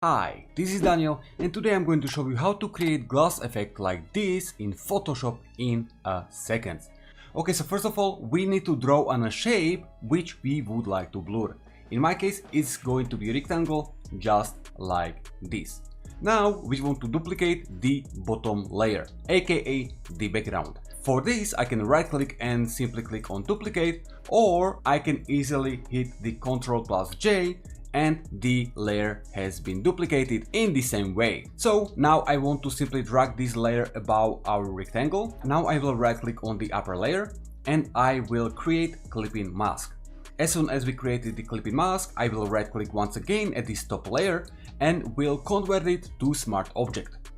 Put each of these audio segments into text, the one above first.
Hi, this is Daniel and today I'm going to show you how to create glass effect like this in Photoshop in a second. Okay, so first of all we need to draw on a shape which we would like to blur. In my case it's going to be a rectangle just like this. Now we want to duplicate the bottom layer, aka the background. For this I can right click and simply click on duplicate, or I can easily hit the Ctrl+J and the layer has been duplicated in the same way. So now I want to simply drag this layer above our rectangle. Now I will right click on the upper layer and I will create clipping mask. As soon as we created the clipping mask, I will right click once again at this top layer and will convert it to smart object.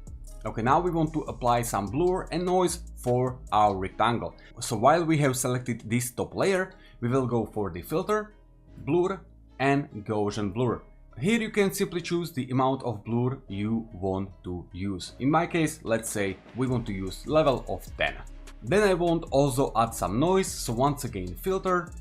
Okay, now we want to apply some blur and noise for our rectangle. So while we have selected this top layer, we will go for the filter, blur and Gaussian blur. Here you can simply choose the amount of blur you want to use. In my case, let's say we want to use level of 10. Then I want also add some noise, so once again filter,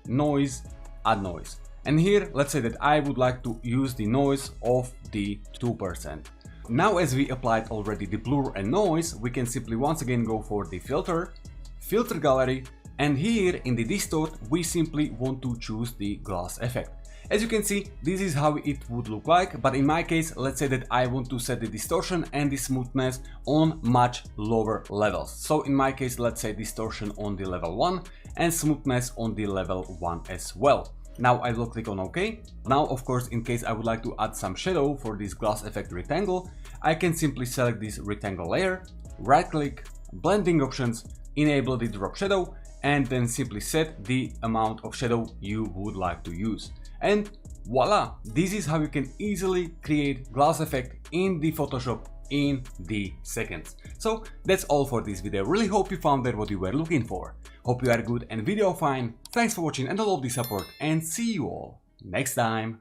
noise, add noise. And here let's say that I would like to use the noise of the 2%. Now as we applied already the blur and noise, we can simply once again go for the filter, filter gallery, and here in the distort we simply want to choose the glass effect. As you can see, this is how it would look like, but in my case, let's say that I want to set the distortion and the smoothness on much lower levels. So in my case, let's say distortion on the level 1 and smoothness on the level 1 as well. Now I will click on OK. Now of course, in case I would like to add some shadow for this glass effect rectangle, I can simply select this rectangle layer, right click, blending options, enable the drop shadow, and then simply set the amount of shadow you would like to use. And voila, this is how you can easily create glass effect in the Photoshop in the seconds. So that's all for this video. Really hope you found that what you were looking for. Hope you are good and video fine. Thanks for watching and I love the support and see you all next time.